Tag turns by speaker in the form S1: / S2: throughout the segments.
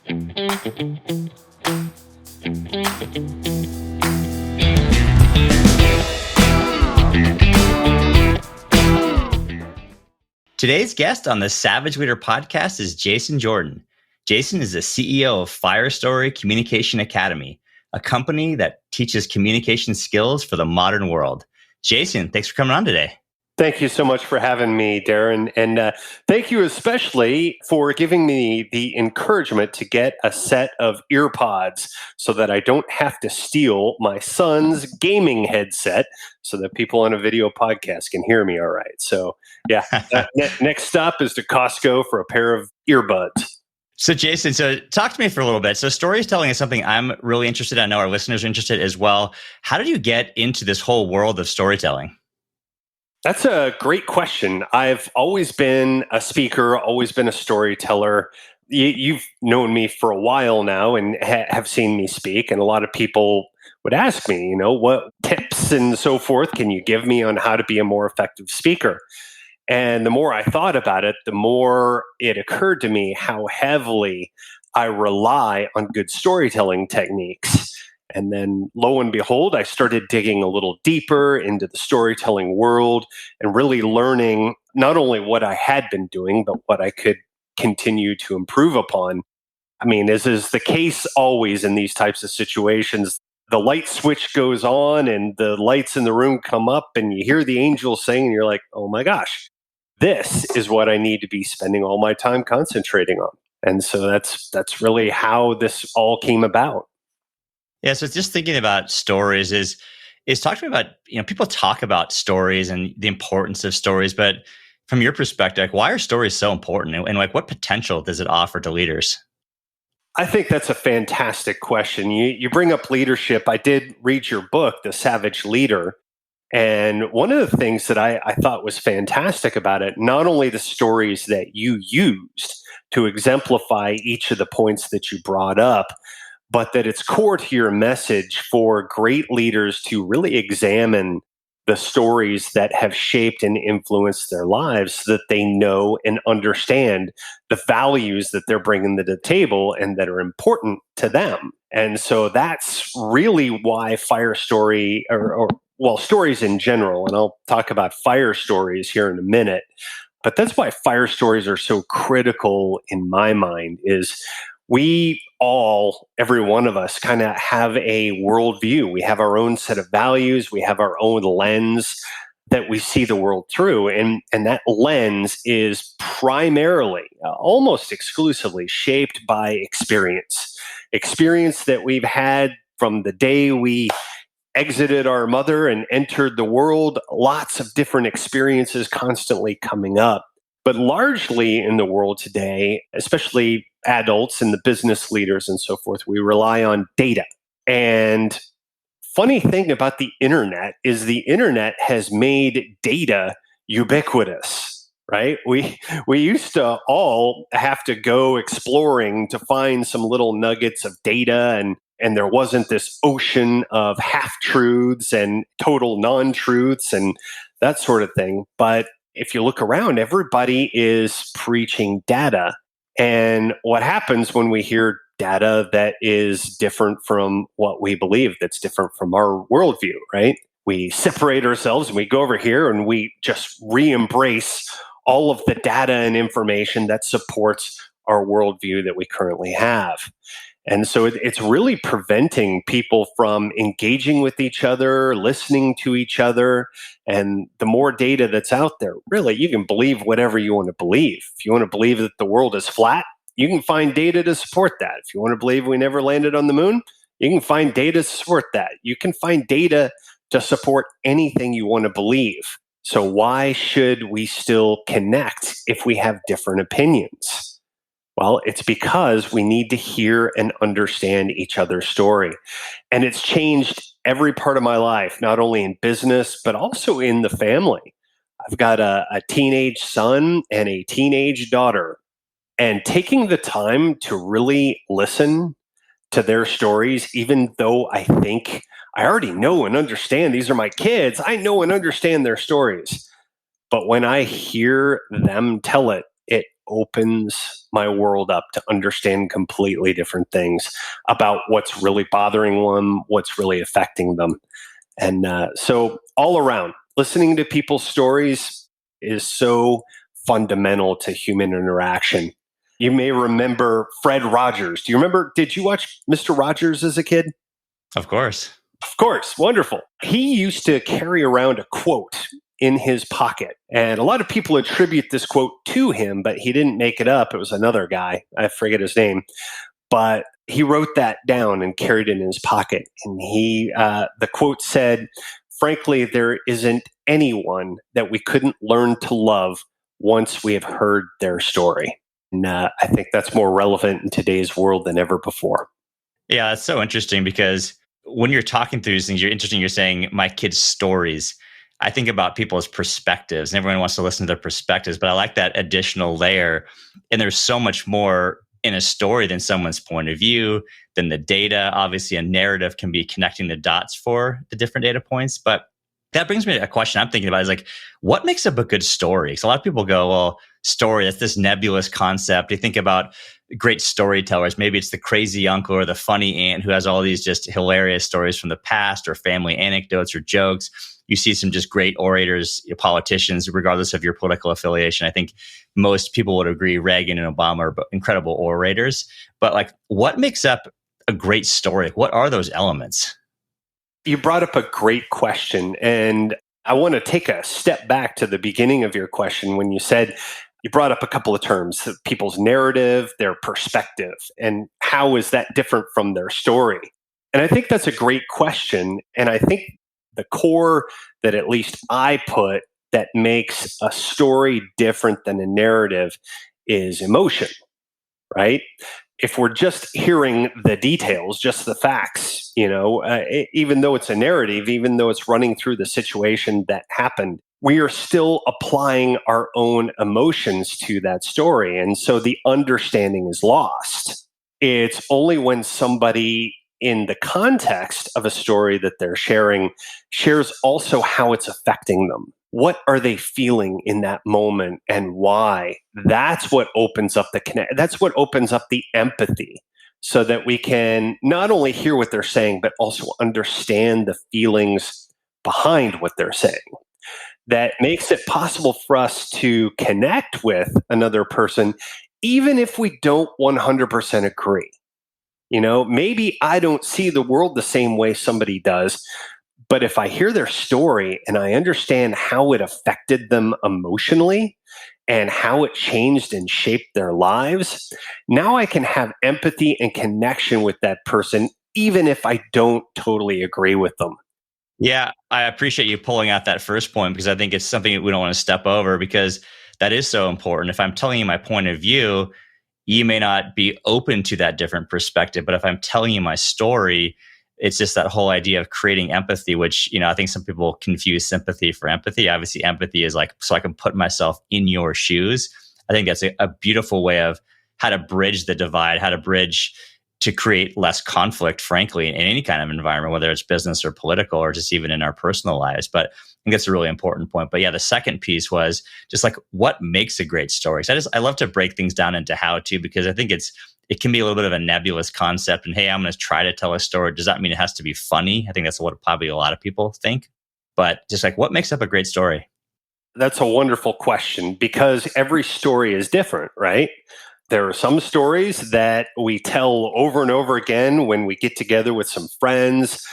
S1: Today's guest on the Savage Leader podcast is Jason Jordan. Jason is the CEO of FireStory Communication Academy, a company that teaches communication skills for the modern world. Jason, thanks for coming on today.
S2: Thank you so much for having me, Darren. And thank you especially for giving me the encouragement to get a set of ear pods so that I don't have to steal my son's gaming headset so that people on a video podcast can hear me all right. So yeah, next stop is to Costco for a pair of earbuds.
S1: So Jason, talk to me for a little bit. So storytelling is something I'm really interested in. I know our listeners are interested as well. How did you get into this whole world of storytelling?
S2: That's a great question. I've always been a speaker, always been a storyteller. You've known me for a while now and have seen me speak. And a lot of people would ask me, what tips and so forth can you give me on how to be a more effective speaker? And the more I thought about it, the more it occurred to me how heavily I rely on good storytelling techniques. And then lo and behold, I started digging a little deeper into the storytelling world and really learning not only what I had been doing, but what I could continue to improve upon. I mean, as is the case always in these types of situations, the light switch goes on and the lights in the room come up and you hear the angels sing and you're like, oh my gosh, this is what I need to be spending all my time concentrating on. And so that's really how this all came about.
S1: Yeah, so just thinking about stories is talk to me about, people talk about stories and the importance of stories, but from your perspective, why are stories so important and what potential does it offer to leaders?
S2: I think that's a fantastic question. You bring up leadership. I did read your book, The Savage Leader. And one of the things that I thought was fantastic about it, not only the stories that you used to exemplify each of the points that you brought up, but that it's core to your message for great leaders to really examine the stories that have shaped and influenced their lives so that they know and understand the values that they're bringing to the table and that are important to them. And so that's really why FireStory, or stories in general, and I'll talk about fire stories here in a minute, but that's why fire stories are so critical in my mind is we all, every one of us, kind of have a worldview. We have our own set of values. We have our own lens that we see the world through. And that lens is primarily, almost exclusively shaped by experience. Experience that we've had from the day we exited our mother and entered the world. Lots of different experiences constantly coming up. But largely in the world today, especially adults and the business leaders and so forth, we rely on data. And funny thing about the internet is the internet has made data ubiquitous, right? We used to all have to go exploring to find some little nuggets of data, and there wasn't this ocean of half-truths and total non-truths and that sort of thing. But if you look around, everybody is preaching data. And what happens when we hear data that is different from what we believe, that's different from our worldview, right? We separate ourselves and we go over here and we just re-embrace all of the data and information that supports our worldview that we currently have. And so it's really preventing people from engaging with each other, listening to each other. And the more data that's out there, really, you can believe whatever you want to believe. If you want to believe that the world is flat, you can find data to support that. If you want to believe we never landed on the moon, you can find data to support that. You can find data to support anything you want to believe. So why should we still connect if we have different opinions? Well, it's because we need to hear and understand each other's story. And it's changed every part of my life, not only in business, but also in the family. I've got a teenage son and a teenage daughter. And taking the time to really listen to their stories, even though I think I already know and understand these are my kids, I know and understand their stories. But when I hear them tell it, it opens my world up to understand completely different things about what's really bothering them, what's really affecting them. And so, all around, listening to people's stories is so fundamental to human interaction. You may remember Fred Rogers. Do you remember? Did you watch Mr. Rogers as a kid?
S1: Of course.
S2: Of course. Wonderful. He used to carry around a quote in his pocket. And a lot of people attribute this quote to him, but he didn't make it up. It was another guy. I forget his name. But he wrote that down and carried it in his pocket. And the quote said, "Frankly, there isn't anyone that we couldn't learn to love once we have heard their story." And I think that's more relevant in today's world than ever before.
S1: Yeah, that's so interesting because when you're talking through these things, you're saying my kids' stories. I think about people's perspectives, and everyone wants to listen to their perspectives, but I like that additional layer. And there's so much more in a story than someone's point of view, than the data. Obviously, a narrative can be connecting the dots for the different data points. But that brings me to a question I'm thinking about is like, what makes up a good story? Because a lot of people go, well, story, that's this nebulous concept. You think about great storytellers. Maybe it's the crazy uncle or the funny aunt who has all these just hilarious stories from the past or family anecdotes or jokes. You see some just great orators, politicians, regardless of your political affiliation. I think most people would agree Reagan and Obama are incredible orators. But like, what makes up a great story? What are those elements?
S2: You brought up a great question. And I want to take a step back to the beginning of your question when you said, you brought up a couple of terms, people's narrative, their perspective, and how is that different from their story? And I think that's a great question. And I think the core that at least I put that makes a story different than a narrative is emotion, right? If we're just hearing the details, just the facts, even though it's a narrative, even though it's running through the situation that happened, we are still applying our own emotions to that story. And so the understanding is lost. It's only when somebody in the context of a story that they're sharing shares also how it's affecting them. What are they feeling in that moment and why? That's what opens up the connect. That's what opens up the empathy so that we can not only hear what they're saying, but also understand the feelings behind what they're saying. That makes it possible for us to connect with another person, even if we don't 100% agree. Maybe I don't see the world the same way somebody does, but if I hear their story and I understand how it affected them emotionally and how it changed and shaped their lives, now I can have empathy and connection with that person, even if I don't totally agree with them.
S1: Yeah, I appreciate you pulling out that first point because I think it's something that we don't want to step over because that is so important. If I'm telling you my point of view, you may not be open to that different perspective. But if I'm telling you my story, it's just that whole idea of creating empathy, which, I think some people confuse sympathy for empathy. Obviously, empathy is like, so I can put myself in your shoes. I think that's a beautiful way of how to bridge the divide, how to bridge to create less conflict, frankly, in any kind of environment, whether it's business or political or just even in our personal lives. But I think that's a really important point. But yeah, the second piece was just like, what makes a great story? So I love to break things down into how to, because I think it can be a little bit of a nebulous concept. And hey, I'm going to try to tell a story. Does that mean it has to be funny? I think that's what probably a lot of people think. But just like, what makes up a great story?
S2: That's a wonderful question because every story is different, right? There are some stories that we tell over and over again when we get together with some friends,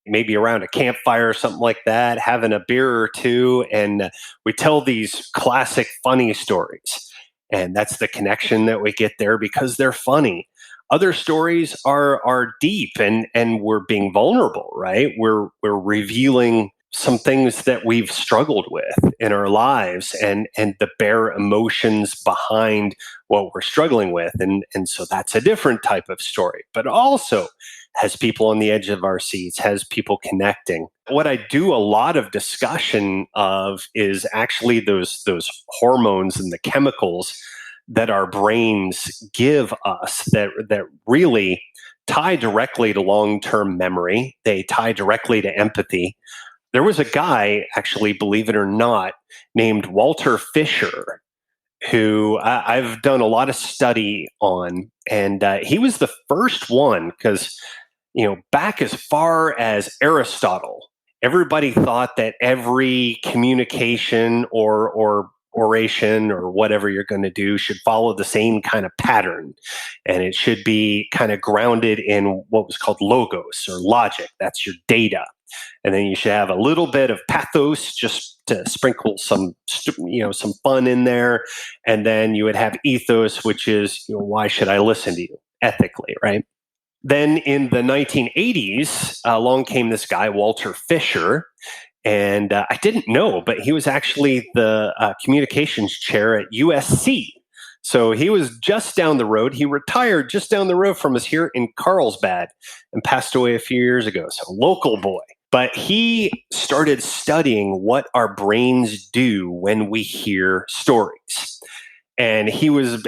S2: maybe around a campfire or something like that, having a beer or two, and we tell these classic funny stories. And that's the connection that we get there because they're funny. Other stories are deep and we're being vulnerable, right? We're revealing some things that we've struggled with in our lives and the bare emotions behind what we're struggling with. And so that's a different type of story, but also has people on the edge of our seats, has people connecting. What I do a lot of discussion of is actually those hormones and the chemicals that our brains give us that really tie directly to long-term memory. They tie directly to empathy. There was a guy, actually, believe it or not, named Walter Fisher. who I've done a lot of study on, and he was the first one because, back as far as Aristotle, everybody thought that every communication or oration or whatever you're going to do should follow the same kind of pattern, and it should be kind of grounded in what was called logos or logic. That's your data. And then you should have a little bit of pathos just to sprinkle some fun in there. And then you would have ethos, which is, why should I listen to you ethically, right? Then in the 1980s, along came this guy, Walter Fisher. And I didn't know, but he was actually the communications chair at USC. So he was just down the road. He retired just down the road from us here in Carlsbad and passed away a few years ago. So local boy. But he started studying what our brains do when we hear stories. And he was,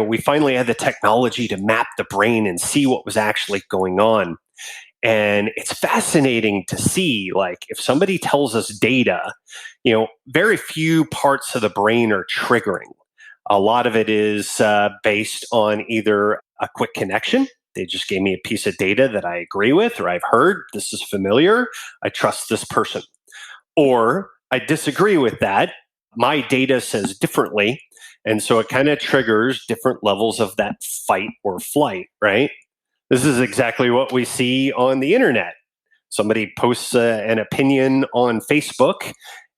S2: we finally had the technology to map the brain and see what was actually going on. And it's fascinating to see, like, if somebody tells us data, very few parts of the brain are triggering. A lot of it is based on either a quick connection. They just gave me a piece of data that I agree with, or I've heard, this is familiar, I trust this person. Or I disagree with that. My data says differently. And so it kind of triggers different levels of that fight or flight, right? This is exactly what we see on the internet. Somebody posts an opinion on Facebook,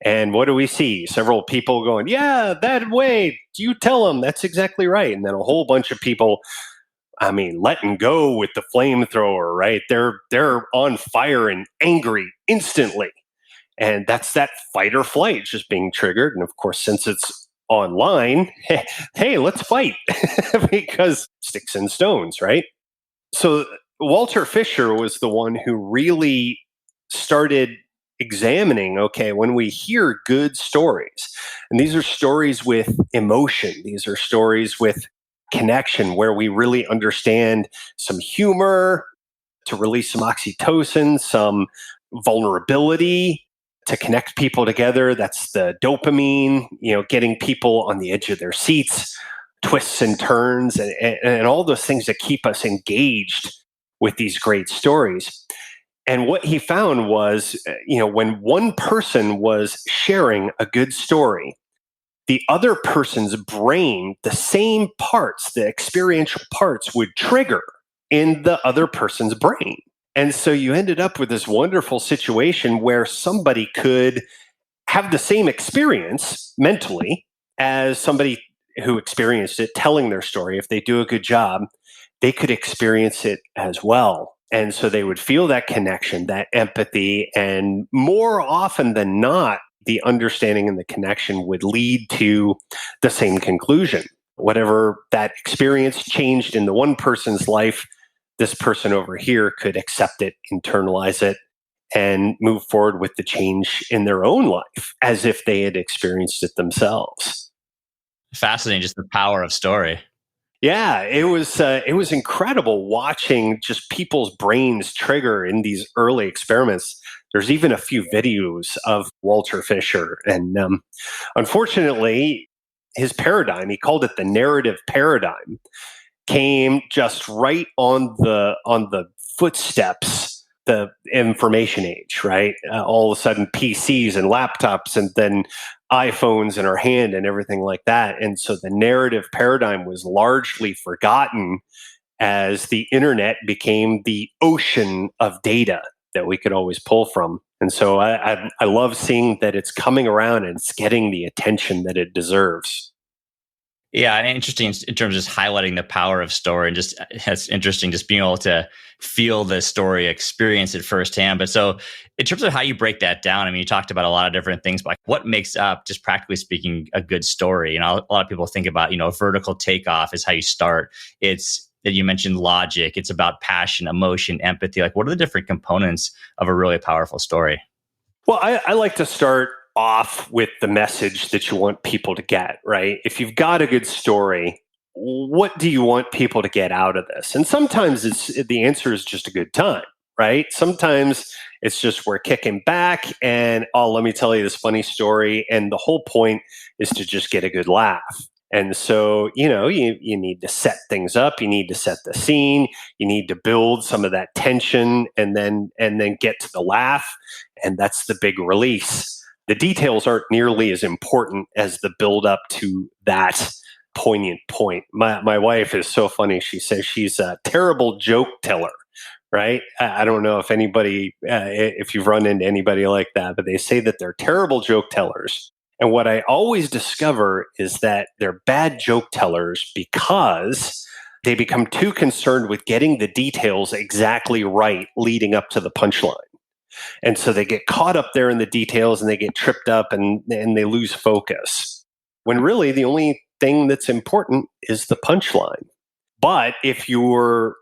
S2: and what do we see? Several people going, yeah, that way, you tell them that's exactly right. And then a whole bunch of people, letting go with the flamethrower, right? They're on fire and angry instantly. And that's that fight or flight just being triggered. And of course, since it's online, hey, let's fight because sticks and stones, right? So Walter Fisher was the one who really started examining, okay, when we hear good stories, and these are stories with emotion, these are stories with connection where we really understand some humor to release some oxytocin, some vulnerability to connect people together. That's the dopamine, getting people on the edge of their seats, twists and turns, and all those things that keep us engaged with these great stories. And what he found was, when one person was sharing a good story, the other person's brain, the same parts, the experiential parts would trigger in the other person's brain. And so you ended up with this wonderful situation where somebody could have the same experience mentally as somebody who experienced it telling their story. If they do a good job, they could experience it as well. And so they would feel that connection, that empathy, and more often than not, the understanding and the connection would lead to the same conclusion. Whatever that experience changed in the one person's life, this person over here could accept it, internalize it, and move forward with the change in their own life as if they had experienced it themselves.
S1: Fascinating, just the power of story.
S2: Yeah, it was incredible watching just people's brains trigger in these early experiments. There's even a few videos of Walter Fisher, and unfortunately, his paradigm, he called it the narrative paradigm, came just right on the footsteps, the information age, right? All of a sudden, PCs and laptops, and then iPhones in our hand and everything like that. And so the narrative paradigm was largely forgotten as the internet became the ocean of data that we could always pull from. And so I love seeing that it's coming around and it's getting the attention that it deserves.
S1: Yeah, and interesting in terms of just highlighting the power of story, and just it's interesting just being able to feel the story, experience it firsthand. But so in terms of how you break that down, you talked about a lot of different things, but like what makes up, just practically speaking, a good story? A lot of people think about, vertical takeoff is how you start. It's that you mentioned logic. It's about passion, emotion, empathy. Like, what are the different components of a really powerful story?
S2: Well, I like to start off with the message that you want people to get, right? If you've got a good story, what do you want people to get out of this? And sometimes the answer is just a good time, right? Sometimes it's just we're kicking back and, oh, let me tell you this funny story. And the whole point is to just get a good laugh. And so, you need to set things up, you need to set the scene, you need to build some of that tension and then get to the laugh. And that's the big release. The details aren't nearly as important as the build up to that poignant point. My wife is so funny. She says she's a terrible joke teller, right? I don't know if if you've run into anybody like that, but they say that they're terrible joke tellers. And what I always discover is that they're bad joke tellers because they become too concerned with getting the details exactly right leading up to the punchline. And so they get caught up there in the details and they get tripped up and they lose focus. When really the only thing that's important is the punchline. But if your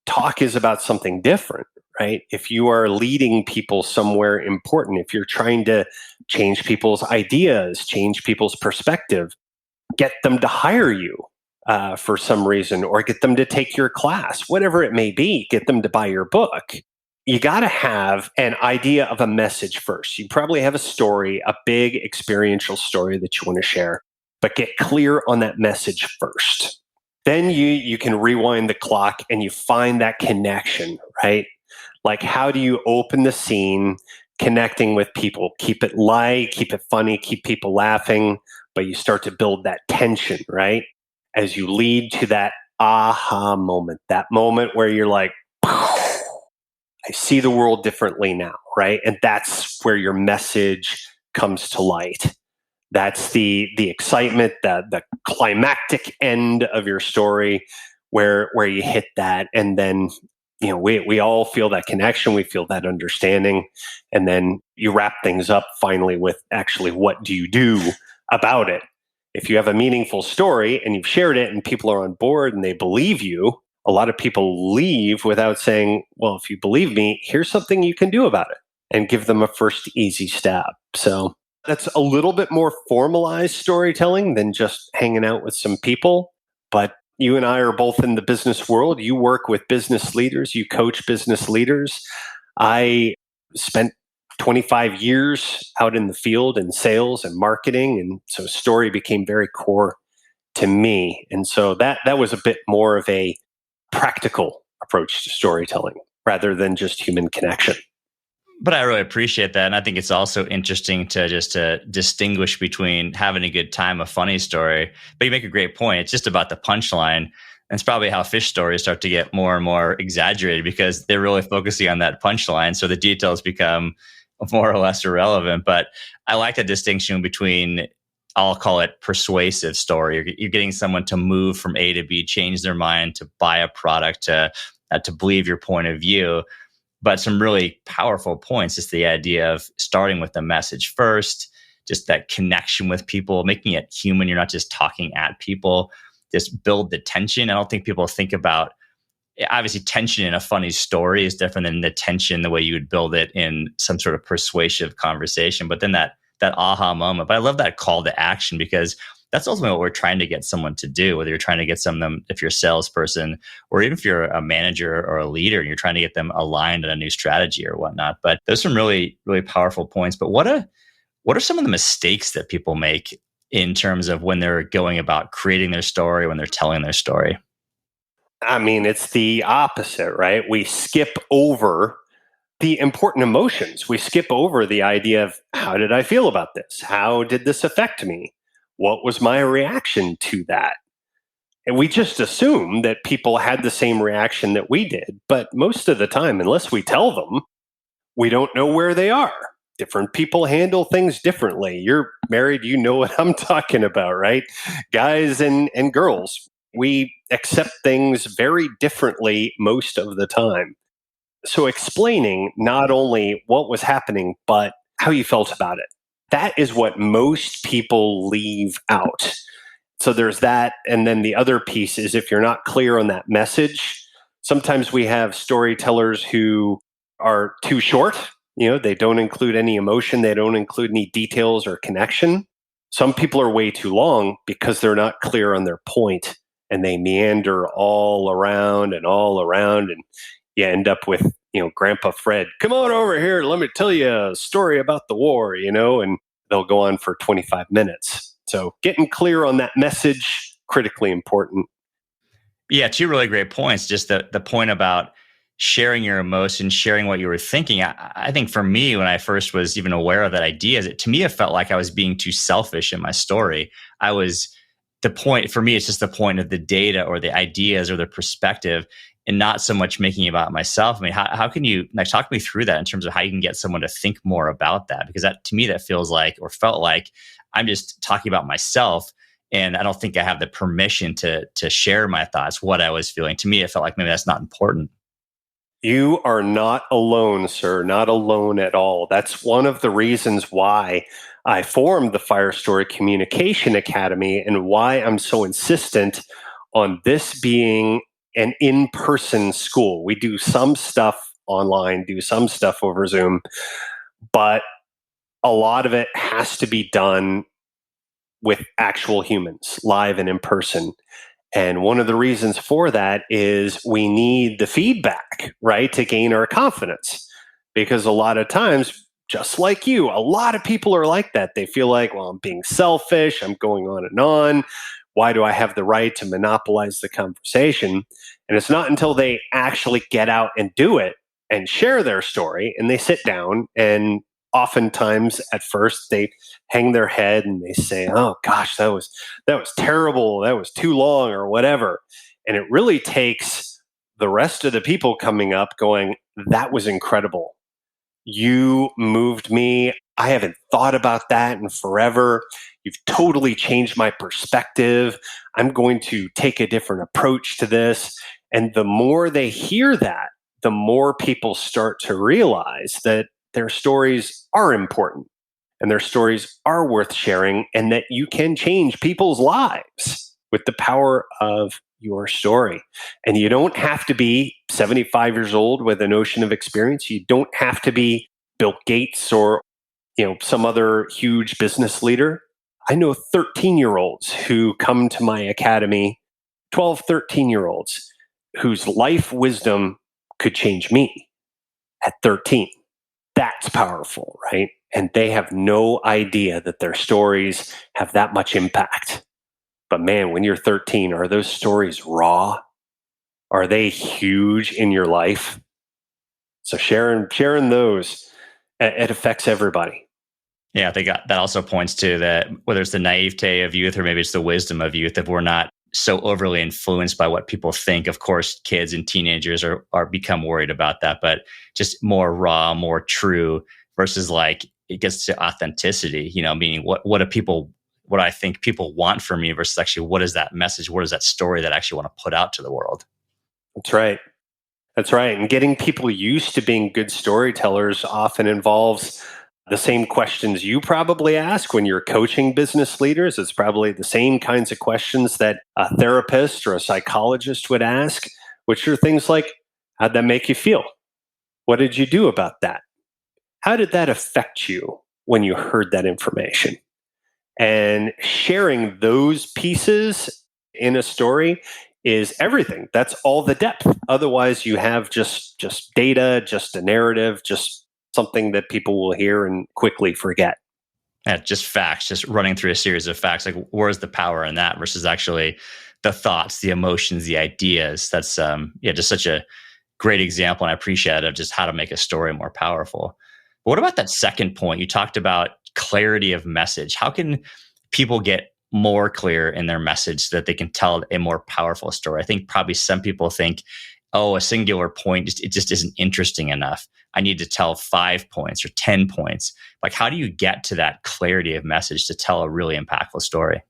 S2: talk is about something different, right? If you are leading people somewhere important, if you're trying to change people's ideas, change people's perspective, get them to hire you for some reason, or get them to take your class, whatever it may be, get them to buy your book. You got to have an idea of a message first. You probably have a story, a big experiential story that you want to share, but get clear on that message first. Then you can rewind the clock and you find that connection, right? Like, how do you open the scene, connecting with people? Keep it light, keep it funny, keep people laughing, but you start to build that tension, right? As you lead to that aha moment, that moment where you're like, I see the world differently now, right? And that's where your message comes to light. That's the excitement, the climactic end of your story where you hit that. And then, we all feel that connection, we feel that understanding. And then you wrap things up finally with actually, what do you do about it? If you have a meaningful story and you've shared it and people are on board and they believe you, a lot of people leave without saying, well, if you believe me, here's something you can do about it, and give them a first easy step. So that's a little bit more formalized storytelling than just hanging out with some people. But you and I are both in the business world. You work with business leaders, you coach business leaders. I spent 25 years out in the field in sales and marketing. And so story became very core to me. And so that was a bit more of a practical approach to storytelling rather than just human connection.
S1: But I really appreciate that. And I think it's also interesting to distinguish between having a good time, a funny story. But you make a great point. It's just about the punchline. And it's probably how fish stories start to get more and more exaggerated because they're really focusing on that punchline. So the details become more or less irrelevant. But I like the distinction between, I'll call it persuasive story. You're getting someone to move from A to B, change their mind, to buy a product, to believe your point of view. But some really powerful points is the idea of starting with the message first, just that connection with people, making it human. You're not just talking at people, just build the tension. I don't think people think about, obviously tension in a funny story is different than the tension, the way you would build it in some sort of persuasive conversation. But then that aha moment. But I love that call to action because that's ultimately what we're trying to get someone to do, whether you're trying to get someone, if you're a salesperson, or even if you're a manager or a leader, and you're trying to get them aligned on a new strategy or whatnot. But there's some really, really powerful points. But what are some of the mistakes that people make in terms of when they're going about creating their story, when they're telling their story?
S2: I mean, it's the opposite, right? We skip over the important emotions. We skip over the idea of, how did I feel about this? How did this affect me? What was my reaction to that? And we just assume that people had the same reaction that we did. But most of the time, unless we tell them, we don't know where they are. Different people handle things differently. You're married, you know what I'm talking about, right? Guys and girls, we accept things very differently most of the time. So explaining not only what was happening, but how you felt about it. That is what most people leave out. So there's that. And then the other piece is, if you're not clear on that message, sometimes we have storytellers who are too short. They don't include any emotion. They don't include any details or connection. Some people are way too long because they're not clear on their point, and they meander all around. And you end up with, Grandpa Fred, come on over here. Let me tell you a story about the war, and they'll go on for 25 minutes. So getting clear on that message, critically important.
S1: Yeah, two really great points. Just the point about sharing your emotions, sharing what you were thinking. I think for me, when I first was even aware of that idea, to me, it felt like I was being too selfish in my story. I was the point for me. It's just the point of the data or the ideas or the perspective, and not so much making it about myself. I mean, how can you like talk me through that in terms of how you can get someone to think more about that? Because that to me, that feels like or felt like I'm just talking about myself, and I don't think I have the permission to share my thoughts, what I was feeling. To me, it felt like maybe that's not important.
S2: You are not alone, sir, not alone at all. That's one of the reasons why I formed the FireStory Communication Academy and why I'm so insistent on this being an in-person school. We do some stuff online, do some stuff over Zoom, but a lot of it has to be done with actual humans, live and in person. And one of the reasons for that is we need the feedback, right, to gain our confidence. Because a lot of times, just like you, a lot of people are like that. They feel like, well, I'm being selfish, I'm going on and on. Why do I have the right to monopolize the conversation? And it's not until they actually get out and do it and share their story and they sit down, and oftentimes at first they hang their head and they say, oh gosh, that was terrible, that was too long or whatever. And it really takes the rest of the people coming up going, that was incredible, you moved me, I haven't thought about that in forever, you've totally changed my perspective, I'm going to take a different approach to this. And the more they hear that, the more people start to realize that their stories are important and their stories are worth sharing, and that you can change people's lives with the power of your story. And you don't have to be 75 years old with an ocean of experience. You don't have to be Bill Gates or some other huge business leader. I know 13-year-olds who come to my academy, 12, 13-year-olds whose life wisdom could change me at 13. That's powerful, right? And they have no idea that their stories have that much impact. But man, when you're 13, are those stories raw? Are they huge in your life? So sharing those, it affects everybody.
S1: Yeah, I think that also points to that whether it's the naivete of youth or maybe it's the wisdom of youth, if we're not so overly influenced by what people think. Of course, kids and teenagers are become worried about that, but just more raw, more true versus like it gets to authenticity, meaning what I think people want from me versus actually what is that message, what is that story that I actually want to put out to the world.
S2: That's right. That's right. And getting people used to being good storytellers often involves the same questions you probably ask when you're coaching business leaders. It's probably the same kinds of questions that a therapist or a psychologist would ask, which are things like, how'd that make you feel? What did you do about that? How did that affect you when you heard that information? And sharing those pieces in a story is everything. That's all the depth. Otherwise, you have just data, just a narrative, just something that people will hear and quickly forget.
S1: Yeah, just facts, just running through a series of facts. Like, where's the power in that versus actually the thoughts, the emotions, the ideas? That's just such a great example, and I appreciate it of just how to make a story more powerful. But what about that second point? You talked about clarity of message. How can people get more clear in their message so that they can tell a more powerful story? I think probably some people think, oh, a singular point, it just isn't interesting enough. I need to tell 5 points or 10 points. Like, how do you get to that clarity of message to tell a really impactful story?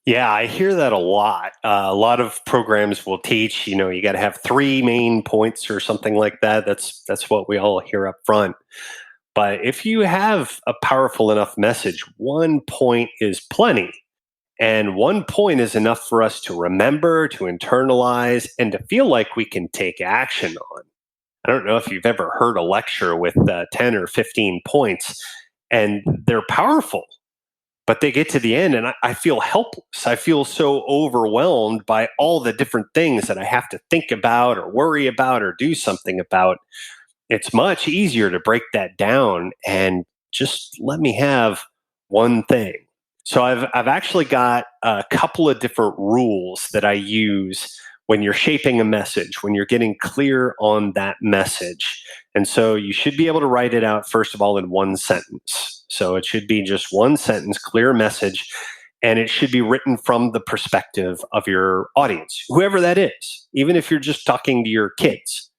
S2: Yeah, I hear that a lot. A lot of programs will teach, you got to have 3 main points or something like that. That's what we all hear up front. But if you have a powerful enough message, 1 point is plenty. And 1 point is enough for us to remember, to internalize, and to feel like we can take action on. I don't know if you've ever heard a lecture with 10 or 15 points, and they're powerful, but they get to the end and I feel helpless. I feel so overwhelmed by all the different things that I have to think about or worry about or do something about. It's much easier to break that down and just let me have one thing. So I've actually got a couple of different rules that I use when you're shaping a message, when you're getting clear on that message. And so you should be able to write it out, first of all, in one sentence. So it should be just one sentence, clear message, and it should be written from the perspective of your audience, whoever that is. Even if you're just talking to your kids,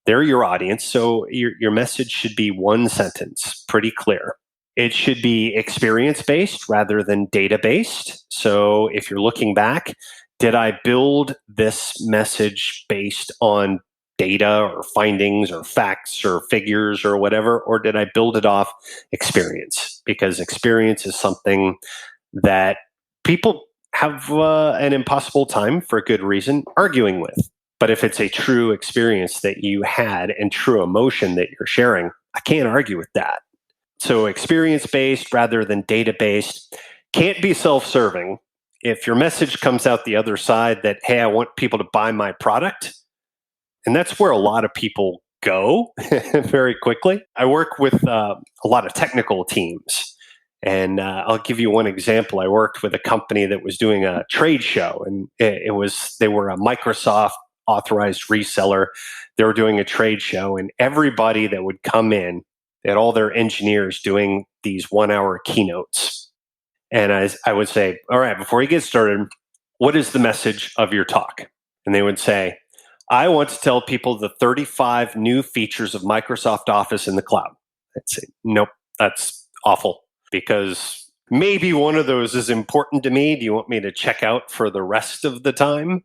S2: they're your audience. So your message should be one sentence, pretty clear. It should be experience based rather than data based. So if you're looking back, did I build this message based on data or findings or facts or figures or whatever, or did I build it off experience? Because experience is something that people have an impossible time, for a good reason, arguing with. But if it's a true experience that you had and true emotion that you're sharing, I can't argue with that. So experience based rather than data based. Can't be self-serving. If your message comes out the other side that, hey, I want people to buy my product, and that's where a lot of people go very quickly. I work with a lot of technical teams. And I'll give you one example. I worked with a company that was doing a trade show, and they were a Microsoft authorized reseller. They were doing a trade show, and everybody that would come in, they had all their engineers doing these 1-hour keynotes. And I would say, all right, before you get started, what is the message of your talk? And they would say, I want to tell people the 35 new features of Microsoft Office in the cloud. I'd say, nope, that's awful, because maybe one of those is important to me. Do you want me to check out for the rest of the time?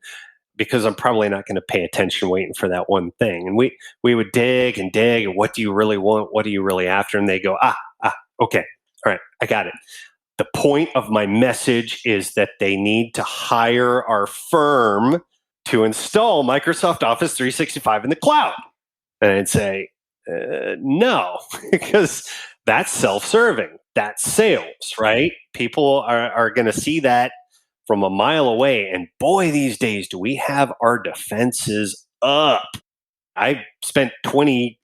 S2: Because I'm probably not going to pay attention waiting for that one thing. And we would dig and dig, and what do you really want? What are you really after? And they go, okay, all right, I got it. The point of my message is that they need to hire our firm to install Microsoft Office 365 in the cloud. And I'd say, no, because that's self-serving. That's sales, right? People are going to see that from a mile away. And boy, these days, do we have our defenses up. I spent 20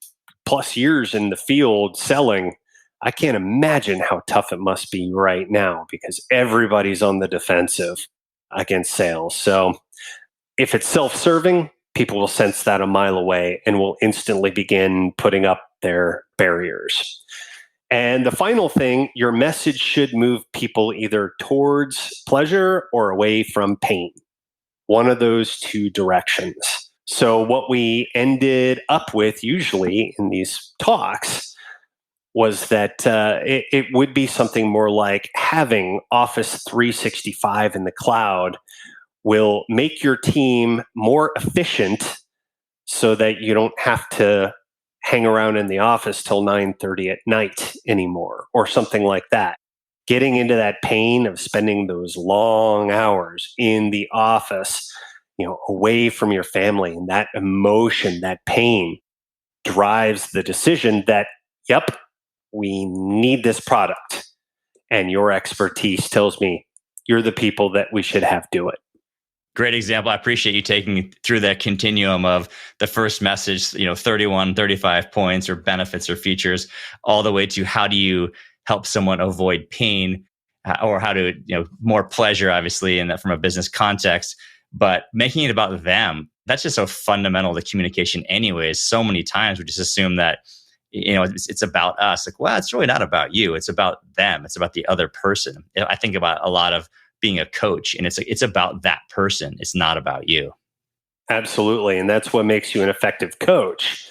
S2: plus years in the field selling. I can't imagine how tough it must be right now, because everybody's on the defensive against sales. So if it's self-serving, people will sense that a mile away and will instantly begin putting up their barriers. And the final thing, your message should move people either towards pleasure or away from pain. One of those two directions. So what we ended up with usually in these talks was that it would be something more like having Office 365 in the cloud will make your team more efficient so that you don't have to hang around in the office till 9:30 at night anymore, or something like that. Getting into that pain of spending those long hours in the office, away from your family, and that emotion, that pain drives the decision that, yep, we need this product. And your expertise tells me you're the people that we should have do it.
S1: Great example. I appreciate you taking through that continuum of the first message, 31, 35 points or benefits or features, all the way to how do you help someone avoid pain, or how to, more pleasure, obviously, in that from a business context, but making it about them. That's just so fundamental to communication anyways. So many times we just assume that, it's about us. Like, well, it's really not about you. It's about them. It's about the other person. I think about a lot of being a coach, and it's about that person. It's not about you.
S2: Absolutely. And that's what makes you an effective coach,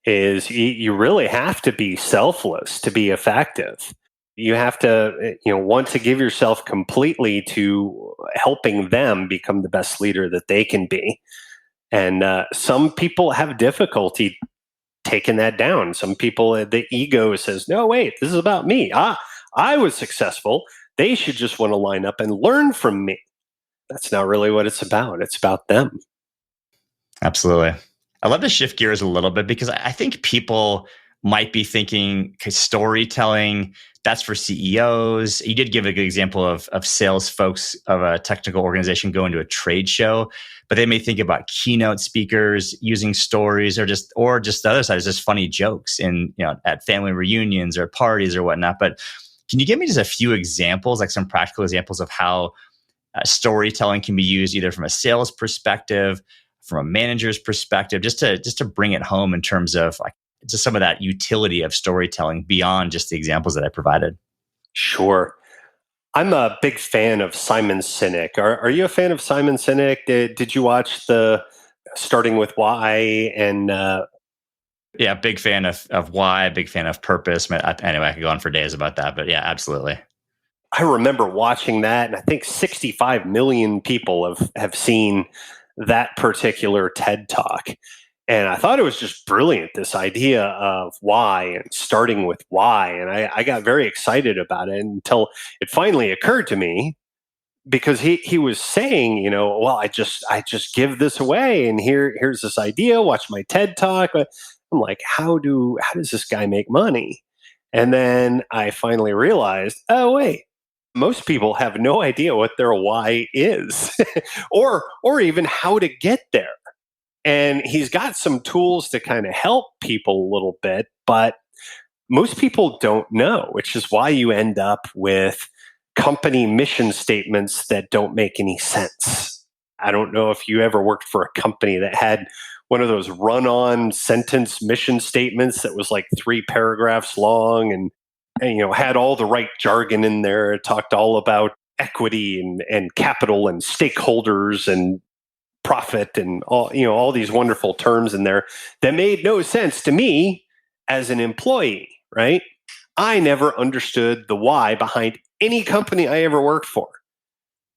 S2: is you really have to be selfless to be effective. You have to, want to give yourself completely to helping them become the best leader that they can be. And some people have difficulty taking that down. Some people, the ego says, no, wait, this is about me. I was successful. They should just want to line up and learn from me. That's not really what it's about. It's about them.
S1: Absolutely. I love to shift gears a little bit, because I think people might be thinking storytelling, that's for CEOs. You did give a good example of sales folks of a technical organization going to a trade show, but they may think about keynote speakers using stories, or just the other side is just funny jokes in, at family reunions or parties or whatnot. But Can you give me just a few examples, like some practical examples of how storytelling can be used either from a sales perspective, from a manager's perspective, just to bring it home in terms of like just some of that utility of storytelling beyond just the examples that I provided?
S2: Sure. I'm a big fan of Simon Sinek. Are you a fan of Simon Sinek? Did you watch the Starting with Why and
S1: Yeah, big fan of why, big fan of purpose. Anyway, I could go on for days about that, but yeah, absolutely.
S2: I remember watching that, and I think 65 million people have seen that particular TED Talk. And I thought it was just brilliant, this idea of why and starting with why. And I got very excited about it until it finally occurred to me, because he was saying, well, I just give this away, and here's this idea, watch my TED Talk. But I'm like, how does this guy make money? And then I finally realized, oh wait, most people have no idea what their why is, or even how to get there. And he's got some tools to kind of help people a little bit, but most people don't know, which is why you end up with company mission statements that don't make any sense. I don't know if you ever worked for a company that had one of those run-on sentence mission statements that was like 3 paragraphs long, and had all the right jargon in there. It talked all about equity and capital and stakeholders and profit and all these wonderful terms in there that made no sense to me as an employee, right? I never understood the why behind any company I ever worked for.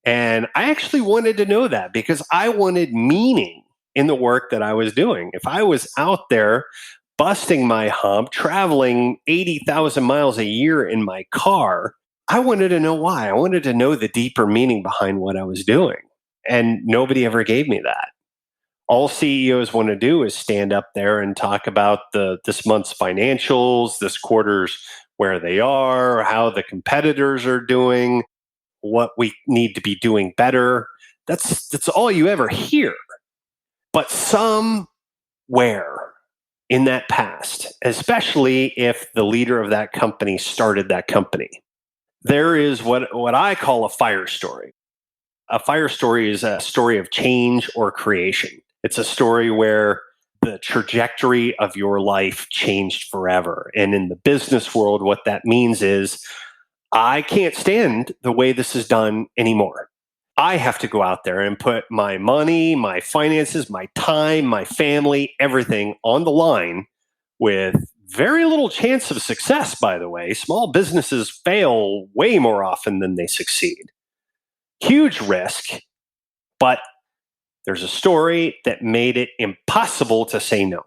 S2: And I actually wanted to know that because I wanted meaning in the work that I was doing. If I was out there busting my hump, traveling 80,000 miles a year in my car, I wanted to know why. I wanted to know the deeper meaning behind what I was doing. And nobody ever gave me that. All CEOs want to do is stand up there and talk about this month's financials, this quarter's where they are, how the competitors are doing, what we need to be doing better. That's all you ever hear. But somewhere in that past, especially if the leader of that company started that company, there is what I call a fire story. A fire story is a story of change or creation. It's a story where the trajectory of your life changed forever. And in the business world, what that means is I can't stand the way this is done anymore. I have to go out there and put my money, my finances, my time, my family, everything on the line with very little chance of success, by the way. Small businesses fail way more often than they succeed. Huge risk, but there's a story that made it impossible to say no.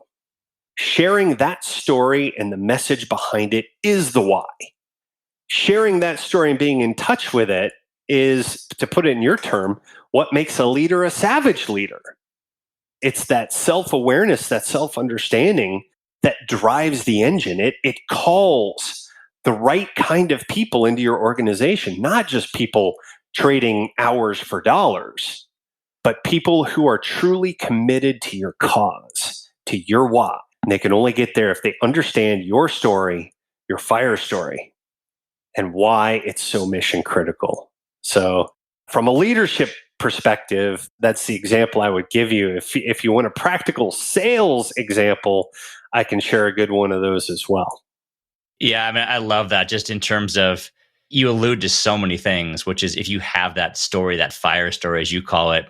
S2: Sharing that story and the message behind it is the why. Sharing that story and being in touch with it is, to put it in your term, what makes a leader a savage leader. It's that self-awareness, that self-understanding that drives the engine. It calls the right kind of people into your organization, not just people trading hours for dollars, but people who are truly committed to your cause, to your why. And they can only get there if they understand your story, your fire story, and why it's so mission critical. So from a leadership perspective, that's the example I would give you. If you want a practical sales example, I can share a good one of those as well.
S1: Yeah, I mean, I love that just in terms of you allude to so many things, which is if you have that story, that fire story, as you call it,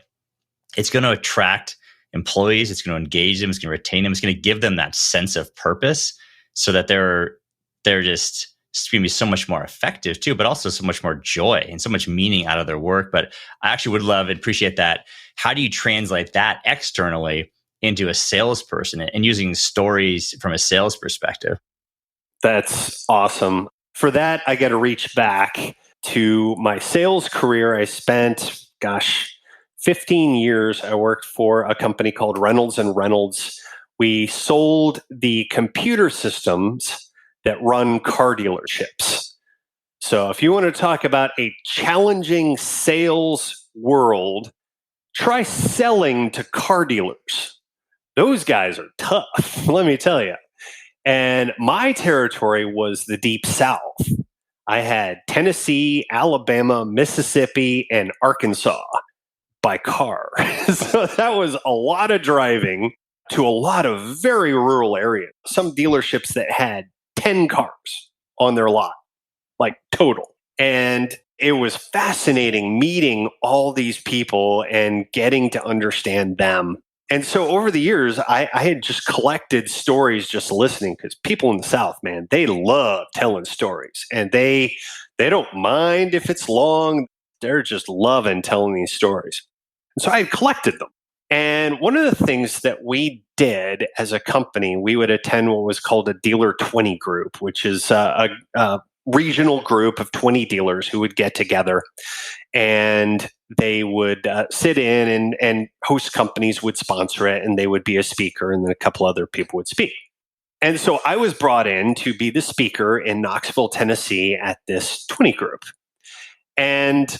S1: it's going to attract employees. It's going to engage them. It's going to retain them. It's going to give them that sense of purpose so that they're just it's going to be so much more effective too, but also so much more joy and so much meaning out of their work. But I actually would love and appreciate that. How do you translate that externally into a salesperson and using stories from a sales perspective?
S2: That's awesome. For that, I got to reach back to my sales career. I spent, 15 years. I worked for a company called Reynolds and Reynolds. We sold the computer systems that run car dealerships. So if you want to talk about a challenging sales world, try selling to car dealers. Those guys are tough, let me tell you. And my territory was the Deep South. I had Tennessee, Alabama, Mississippi, and Arkansas by car. So that was a lot of driving to a lot of very rural areas. Some dealerships that had 10 cars on their lot, like total. And it was fascinating meeting all these people and getting to understand them. And so over the years, I had just collected stories just listening, because people in the South, man, they love telling stories, and they don't mind if it's long. They're just loving telling these stories. And so I had collected them. And one of the things that we did as a company, we would attend what was called a Dealer 20 group, which is a regional group of 20 dealers who would get together, and they would sit in, and host companies would sponsor it, and they would be a speaker, and then a couple other people would speak. And so I was brought in to be the speaker in Knoxville, Tennessee at this 20 group. And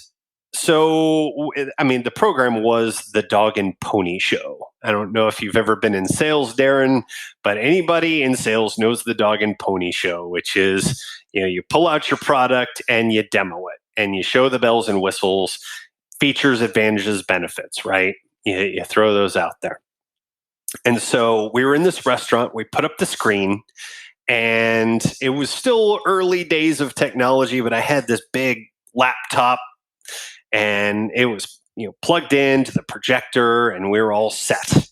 S2: so, I mean, the program was the Dog and Pony Show. I don't know if you've ever been in sales, Darren, but anybody in sales knows the Dog and Pony Show, which is, you pull out your product and you demo it, and you show the bells and whistles, features, advantages, benefits, right? You throw those out there. And so we were in this restaurant, we put up the screen, and it was still early days of technology, but I had this big laptop, and it was plugged into the projector, and we were all set.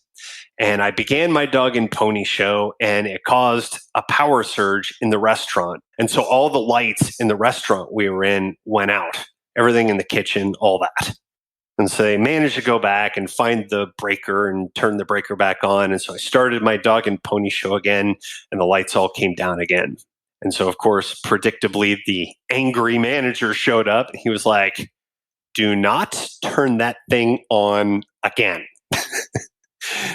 S2: And I began my Dog and Pony Show, and it caused a power surge in the restaurant. And so all the lights in the restaurant we were in went out, everything in the kitchen, all that. And so they managed to go back and find the breaker and turn the breaker back on. And so I started my Dog and Pony Show again, and the lights all came down again. And so, of course, predictably, the angry manager showed up. He was like, "Do not turn that thing on again."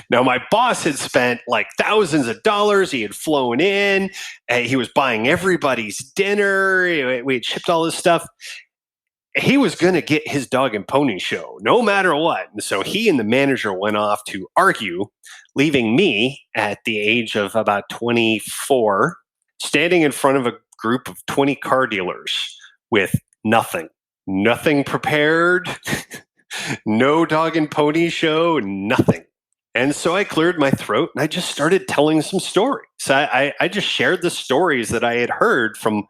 S2: Now, my boss had spent like thousands of dollars. He had flown in. He was buying everybody's dinner. We had shipped all this stuff. He was going to get his Dog and Pony Show no matter what. And so he and the manager went off to argue, leaving me at the age of about 24, standing in front of a group of 20 car dealers with nothing prepared, no Dog and Pony Show, nothing. And so I cleared my throat, and I just started telling some stories. I just shared the stories that I had heard from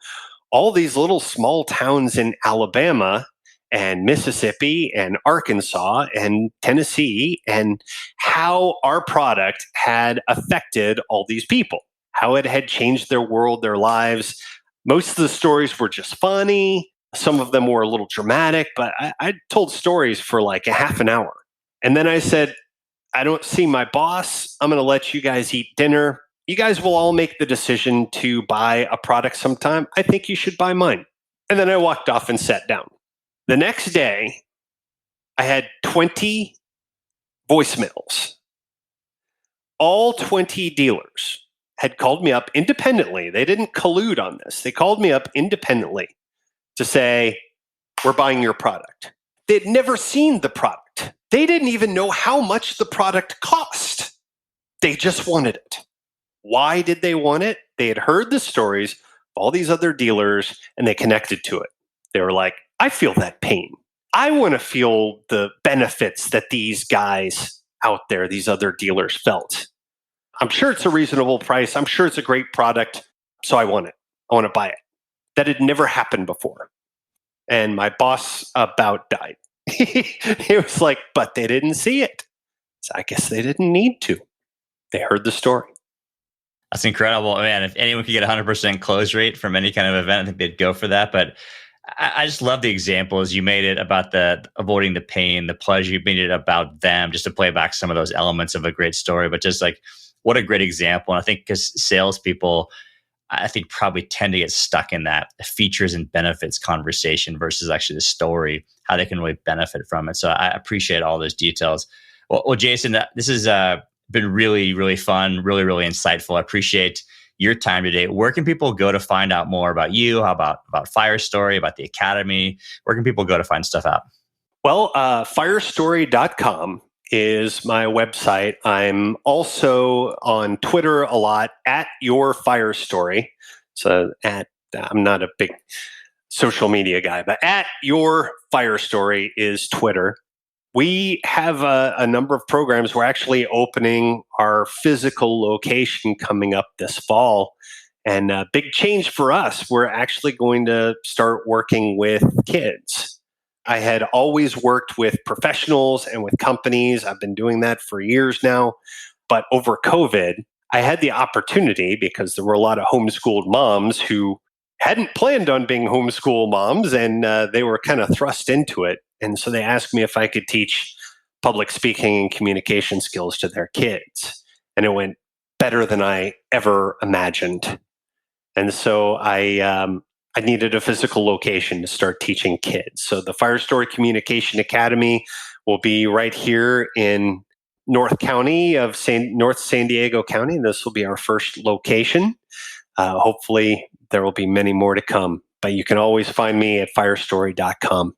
S2: all these little small towns in Alabama and Mississippi and Arkansas and Tennessee, and how our product had affected all these people, how it had changed their world, their lives. Most of the stories were just funny. Some of them were a little dramatic, but I told stories for like a half an hour. And then I said, "I don't see my boss. I'm going to let you guys eat dinner. You guys will all make the decision to buy a product sometime. I think you should buy mine." And then I walked off and sat down. The next day, I had 20 voicemails. All 20 dealers had called me up independently. They didn't collude on this. They called me up independently to say, "We're buying your product." They'd never seen the product. They didn't even know how much the product cost. They just wanted it. Why did they want it? They had heard the stories of all these other dealers, and they connected to it. They were like, "I feel that pain. I want to feel the benefits that these guys out there, these other dealers, felt. I'm sure it's a reasonable price. I'm sure it's a great product. So I want it. I want to buy it." That had never happened before. And my boss about died. He was like, "But they didn't see it." So I guess they didn't need to. They heard the story.
S1: That's incredible, man. If anyone could get 100% close rate from any kind of event, I think they'd go for that. But I just love the examples. You made it about the avoiding the pain, the pleasure. You made it about them, just to play back some of those elements of a great story. But just like, what a great example. And I think because salespeople, I think, probably tend to get stuck in that features and benefits conversation versus actually the story, how they can really benefit from it. So I appreciate all those details. Well, Jason, this has been really, really fun, really, really insightful. I appreciate your time today. Where can people go to find out more about you? How about FireStory, about the Academy? Where can people go to find stuff out?
S2: Well, FireStory.com is my website. I'm also on Twitter a lot, at your FireStory. So I'm not a big social media guy, but at your FireStory is Twitter. We have a number of programs. We're actually opening our physical location coming up this fall. And a big change for us, we're actually going to start working with kids. I had always worked with professionals and with companies. I've been doing that for years now. But over COVID, I had the opportunity, because there were a lot of homeschooled moms who hadn't planned on being homeschool moms, and they were kind of thrust into it. And so they asked me if I could teach public speaking and communication skills to their kids. And it went better than I ever imagined. And so I needed a physical location to start teaching kids. So the FireStory Communication Academy will be right here in North San Diego County. This will be our first location. Hopefully there will be many more to come, but you can always find me at firestory.com.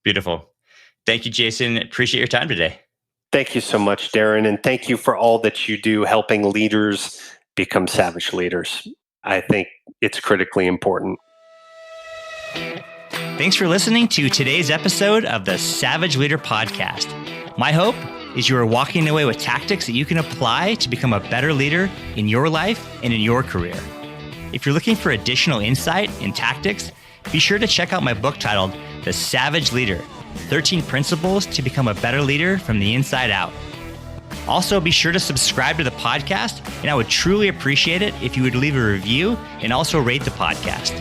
S1: Beautiful. Thank you, Jason. Appreciate your time today.
S2: Thank you so much, Darren. And thank you for all that you do helping leaders become savage leaders. I think it's critically important.
S1: Thanks for listening to today's episode of the Savage Leader Podcast. My hope is you are walking away with tactics that you can apply to become a better leader in your life and in your career. If you're looking for additional insight and tactics, be sure to check out my book titled The Savage Leader, 13 Principles to Become a Better Leader from the Inside Out. Also, be sure to subscribe to the podcast, and I would truly appreciate it if you would leave a review and also rate the podcast.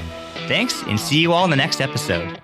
S1: Thanks, and see you all in the next episode.